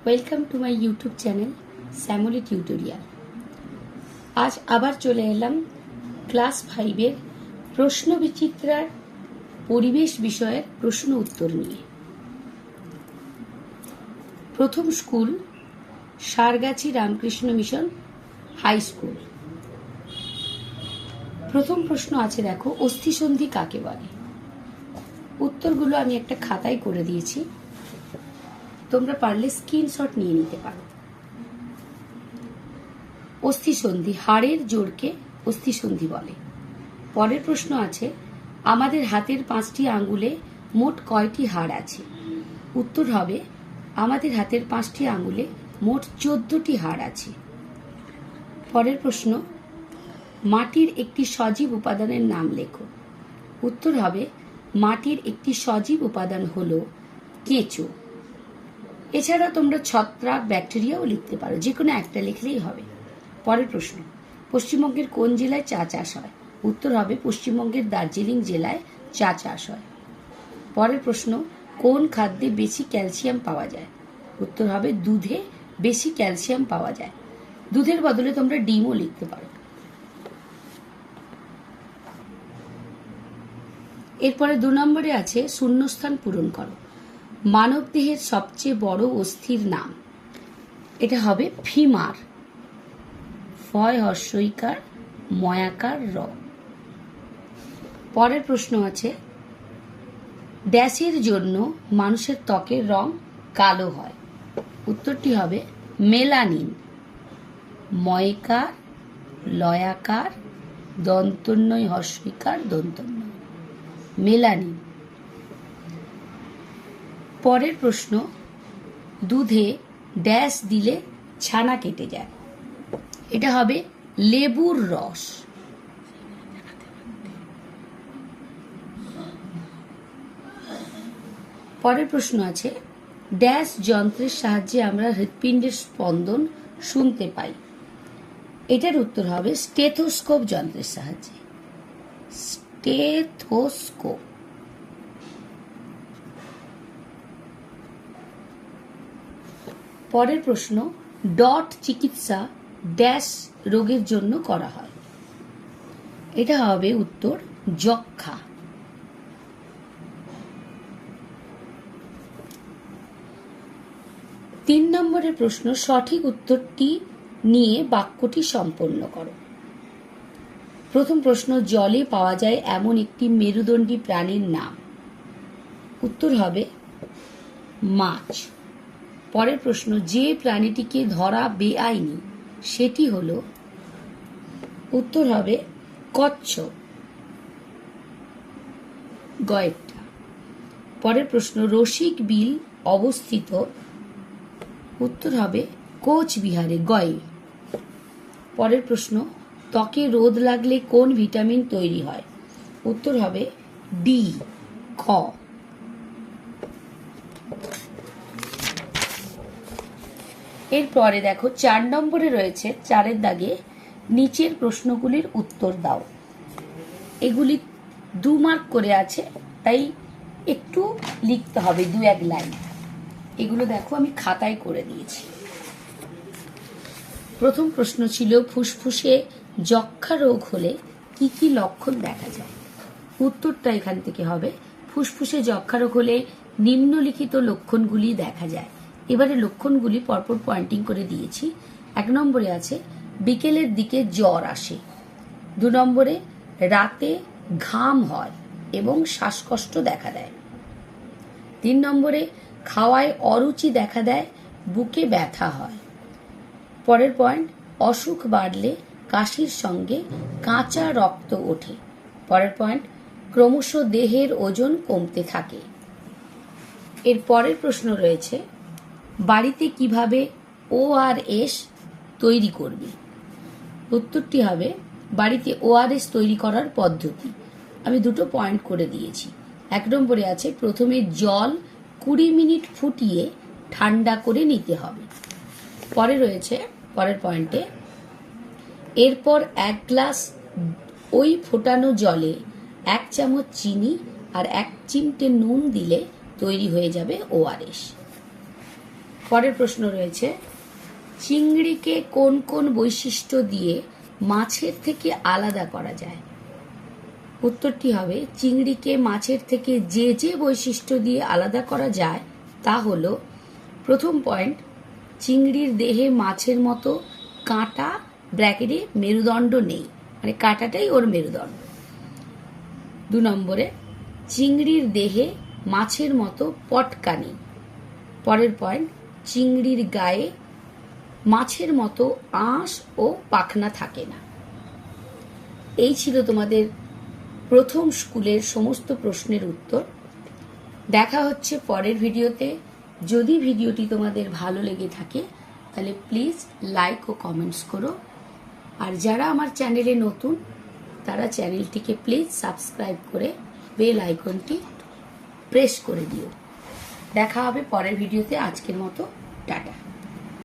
Welcome to my YouTube channel Shyamali tutorial. আজ আবার চলে এলাম ক্লাস 5-এর প্রশ্ন বিচিত্রার পরিবেশ বিষয়ের প্রশ্ন উত্তর নিয়ে। প্রথম school Sargachhi Ramakrishna Mission high school. প্রথম প্রশ্ন আছে, দেখো, অস্থিসন্ধি কাকে বলে? উত্তরগুলো আমি একটা খাতায় করে দিয়েছি, তোমরা পারলে স্ক্রিনশট নিয়ে নিতে পারো। অস্থিসন্ধি, হাড়ের জোড়কে অস্থিসন্ধি বলে। পরের প্রশ্ন আছে, আমাদের হাতের 5টি আঙ্গুলে মোট কয়টি হাড় আছে? উত্তর হবে, আমাদের হাতের 5টি আঙ্গুলে মোট 14টি হাড় আছে। পরের প্রশ্ন, মাটির একটি সজীব উপাদানের নাম লেখো। উত্তর হবে, মাটির একটি সজীব উপাদান হলো কেঁচো। এছাড়া তোমরা ছত্রাক, ব্যাকটেরিয়াও লিখতে পারো, যে কোনো একটা লিখলেই হবে। পরের প্রশ্ন, পশ্চিমবঙ্গের কোন জেলায় চা চাষ হয়? উত্তর হবে, পশ্চিমবঙ্গের দার্জিলিং জেলায় চা চাষ হয়। পরের প্রশ্ন, কোন খাদ্যে বেশি ক্যালসিয়াম পাওয়া যায়? উত্তর হবে, দুধে বেশি ক্যালসিয়াম পাওয়া যায়। দুধের বদলে তোমরা ডিমও লিখতে পারো। এরপরে 2 নম্বরে আছে, শূন্যস্থান পূরণ করো। মানব দেহের সবচেয়ে বড় অস্থির নাম? এটা হবে ফিমার। ফয় হর্ষইকার ময়াকার র। পরের প্রশ্ন আছে, ড্যাশের জন্য মানুষের ত্বকের রং কালো হয়? উত্তরটি হবে মেলানিন। ময়কার, লয়াকার, দন্তন্বয় হর্ষইকার দন্তন্বয়, মেলানিন। পরের প্রশ্ন, দুধে ড্যাশ দিলে ছানা কেটে যায়? এটা হবে লেবুর রস। পরের প্রশ্ন আছে, ড্যাশ যন্ত্রের সাহায্যে আমরা হৃৎপিণ্ডের স্পন্দন শুনতে পাই? এটার উত্তর হবে স্টেথোস্কোপ যন্ত্রের সাহায্যে। স্টেথোস্কোপ। পরের প্রশ্ন, ডট চিকিৎসা ড্যাশ রোগের জন্য করা হয়? এটা হবে উত্তর যক্ষা। তিন নম্বরের প্রশ্ন, সঠিক উত্তরটি নিয়ে বাক্যটি সম্পন্ন করো। প্রথম প্রশ্ন, জলে পাওয়া যায় এমন একটি মেরুদণ্ডী প্রাণীর নাম? উত্তর হবে মাছ। পরের প্রশ্ন, যে প্রাণীটিকে ধরা বেআইনি সেটি হলো? উত্তর হবে কচ্ছপ, গয়েরটা। পরের প্রশ্ন, রসিক বিল অবস্থিত? উত্তর হবে কোচবিহারে, গয়ে। পরের প্রশ্ন, ত্বকে রোদ লাগলে কোন ভিটামিন তৈরি হয়? উত্তর হবে ডি, খ। এরপরে দেখো 4 নম্বরে রয়েছে, 4-এর দাগে নিচের প্রশ্নগুলির উত্তর দাও। এগুলি 2 মার্ক করে আছে, তাই একটু লিখতে হবে 2-1 লাইন। এগুলো দেখো আমি খাতায় করে দিয়েছি। প্রথম প্রশ্ন ছিল, ফুসফুসে যক্ষা রোগ হলে কি কি লক্ষণ দেখা যায়? উত্তরটা এখান থেকে হবে, ফুসফুসে যক্ষা রোগ হলে নিম্নলিখিত লক্ষণগুলি দেখা যায়। এবারে লক্ষণগুলি পরপর পয়েন্টিং করে দিয়েছি। 1 নম্বরে আছে, বিকেলের দিকে জ্বর আসে। 2 নম্বরে, রাতে ঘাম হয় এবং শ্বাসকষ্ট দেখা দেয়। 3 নম্বরে, খাওয়ায় অরুচি দেখা দেয়, বুকে ব্যথা হয়। পরের পয়েন্ট, অসুখ বাড়লে কাশির সঙ্গে কাঁচা রক্ত ওঠে। পরের পয়েন্ট, ক্রমশ দেহের ওজন কমতে থাকে। এর পরের প্রশ্ন রয়েছে, বাড়িতে কিভাবে ORS তৈরি করবে? উত্তরটি হবে, বাড়িতে ORS তৈরি করার পদ্ধতি। আমি 2টো পয়েন্ট করে দিয়েছি। 1 নম্বরে আছে, প্রথমে জল 20 মিনিট ফুটিয়ে ঠান্ডা করে নিতে হবে। পরে রয়েছে পরের পয়েন্টে, এরপর 1 গ্লাস ওই ফোটানো জলে 1 চামচ চিনি আর 1 চিমটে নুন দিলে তৈরি হয়ে যাবে ORS। পরের প্রশ্ন রয়েছে, চিংড়িকে কোন কোন বৈশিষ্ট্য দিয়ে মাছের থেকে আলাদা করা যায়? উত্তরটি হবে, চিংড়িকে মাছের থেকে যে যে বৈশিষ্ট্য দিয়ে আলাদা করা যায় তা হলো, প্রথম পয়েন্ট, চিংড়ির দেহে মাছের মতো কাঁটা ব্র্যাকেটে মেরুদণ্ড নেই, মানে কাঁটাটাই ওর মেরুদণ্ড। 2 নম্বরে, চিংড়ির দেহে মাছের মতো পটকা নেই। পরের পয়েন্ট, চিংড়ির গায়ে মাছের মতো আঁশ ও পাখনা থাকে না। এই ছিল তোমাদের প্রথম স্কুলের সমস্ত প্রশ্নের উত্তর। দেখা হচ্ছে পরের ভিডিওতে। যদি ভিডিওটি তোমাদের ভালো লেগে থাকে তাহলে প্লিজ লাইক ও কমেন্টস করো, আর যারা আমার চ্যানেলে নতুন তারা চ্যানেলটিকে প্লিজ সাবস্ক্রাইব করে বেল আইকনটি প্রেস করে দিও। দেখা হবে পরের ভিডিওতে। আজকের মতো টাটা।